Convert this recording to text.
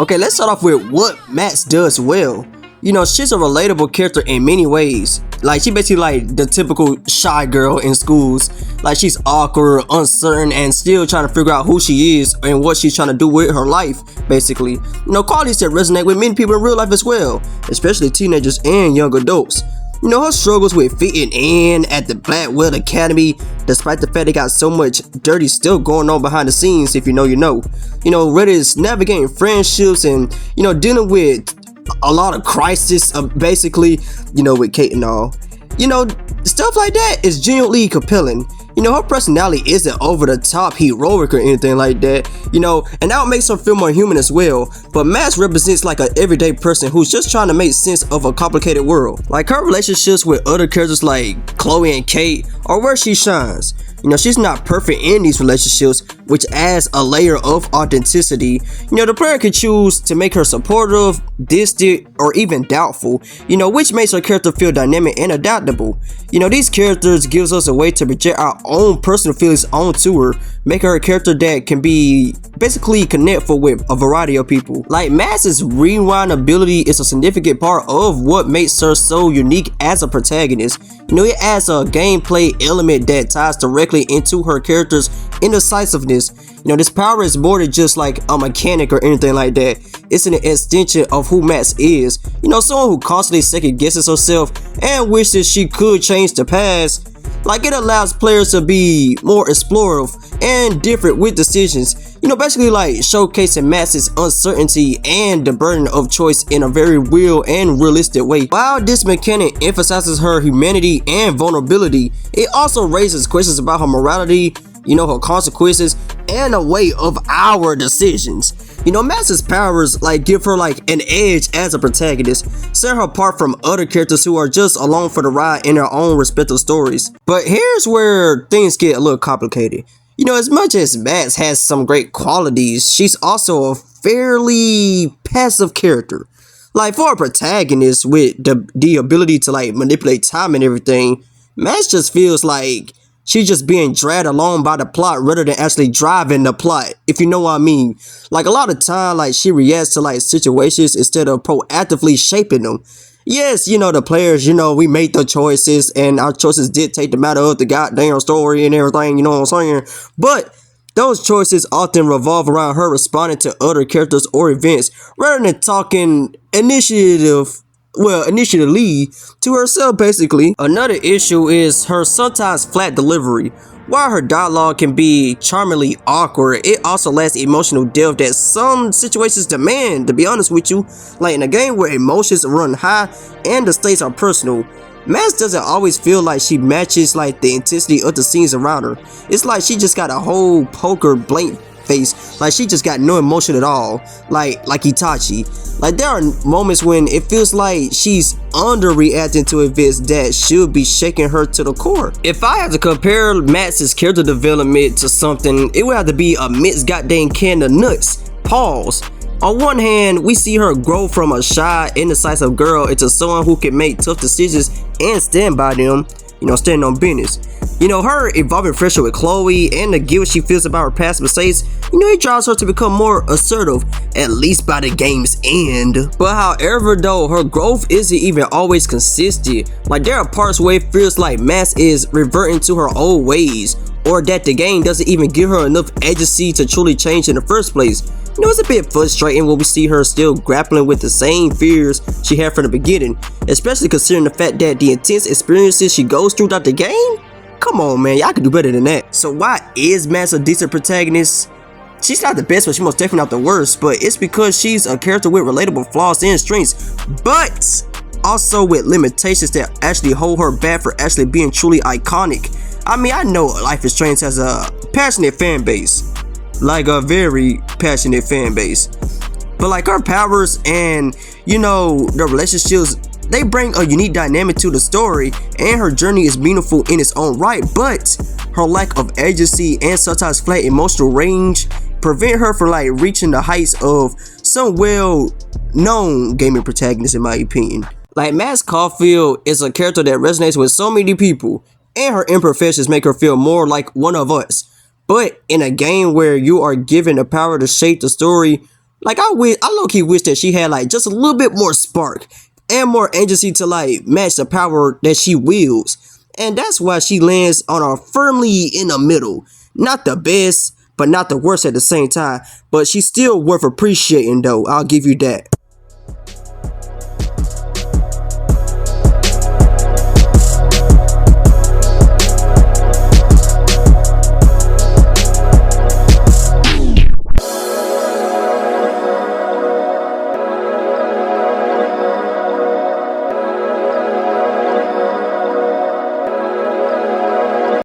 Okay, let's start off with what Max does well. You know, she's a relatable character in many ways. Like, she basically like the typical shy girl in schools. Like, she's awkward, uncertain, and still trying to figure out who she is and what she's trying to do with her life, basically. You know, qualities that resonate with many people in real life as well, especially teenagers and young adults. You know, her struggles with fitting in at the Blackwell Academy, despite the fact they got so much dirty stuff going on behind the scenes, if you know, you know. You know, whether it's navigating friendships and, you know, dealing with a lot of crisis, basically, you know, with Kate and all. You know, stuff like that is genuinely compelling. You know, her personality isn't over the top heroic or anything like that, you know, and that makes her feel more human as well. But Max represents like an everyday person who's just trying to make sense of a complicated world. Like, her relationships with other characters like Chloe and Kate are where she shines. You know, she's not perfect in these relationships, which adds a layer of authenticity. You know, the player can choose to make her supportive, distant, or even doubtful, you know, which makes her character feel dynamic and adaptable. You know, these characters gives us a way to project our own personal feelings onto her, making her a character that can be basically connectful with a variety of people. Like, Max's rewind ability is a significant part of what makes her so unique as a protagonist. You know, it adds a gameplay element that ties directly into her character's indecisiveness. You know, this power is more than just like a mechanic or anything like that. It's an extension of who Max is. You know, someone who constantly second guesses herself and wishes she could change the past. Like, it allows players to be more explorative and different with decisions. You know, basically like showcasing Max's uncertainty and the burden of choice in a very real and realistic way. While this mechanic emphasizes her humanity and vulnerability, it also raises questions about her morality, you know, her consequences, and the weight of our decisions. You know, Max's powers like give her like an edge as a protagonist, set her apart from other characters who are just along for the ride in their own respective stories. But here's where things get a little complicated. You know, as much as Max has some great qualities, she's also a fairly passive character. Like, for a protagonist with the ability to like manipulate time and everything, Max just feels like she's just being dragged along by the plot rather than actually driving the plot, if you know what I mean. Like, a lot of time, like, she reacts to like situations instead of proactively shaping them. Yes, you know, the players, you know, we made the choices and our choices dictate the matter of the goddamn story and everything, you know what I'm saying? But those choices often revolve around her responding to other characters or events rather than talking initiatively to herself, basically. Another issue is her sometimes flat delivery. While her dialogue can be charmingly awkward, it also lacks emotional depth that some situations demand, to be honest with you. Like, in a game where emotions run high and the stakes are personal, Max doesn't always feel like she matches like the intensity of the scenes around her. It's like she just got a whole poker blank face, like she just got no emotion at all, like Itachi. Like, there are moments when it feels like she's underreacting to events that should be shaking her to the core. If I had to compare Max's character development to something, it would have to be a mixed goddamn can of nuts. Pause. On one hand, we see her grow from a shy, indecisive girl into someone who can make tough decisions and stand by them, you know, standing on business. You know, her evolving friendship with Chloe and the guilt she feels about her past mistakes, you know, it drives her to become more assertive, at least by the game's end. But however though, her growth isn't even always consistent. Like, there are parts where it feels like Max is reverting to her old ways, or that the game doesn't even give her enough agency to truly change in the first place. You know, it's a bit frustrating when we see her still grappling with the same fears she had from the beginning, especially considering the fact that the intense experiences she goes through throughout the game? Come on, man, y'all can do better than that. So why is Max a decent protagonist? She's not the best, but she's most definitely not the worst, but it's because she's a character with relatable flaws and strengths, but also with limitations that actually hold her back for actually being truly iconic. I mean, I know Life is Strange has a passionate fan base, like a very passionate fan base, but like, her powers and, you know, the relationships, they bring a unique dynamic to the story, and her journey is meaningful in its own right, but her lack of agency and sometimes flat emotional range prevent her from like reaching the heights of some well-known gaming protagonists, in my opinion. Like, Max Caulfield is a character that resonates with so many people, and her imperfections make her feel more like one of us. But in a game where you are given the power to shape the story, Like I low key wish that she had like just a little bit more spark and more agency to like match the power that she wields. And that's why she lands on her firmly in the middle. Not the best, but not the worst at the same time. But she's still worth appreciating though. I'll give you that.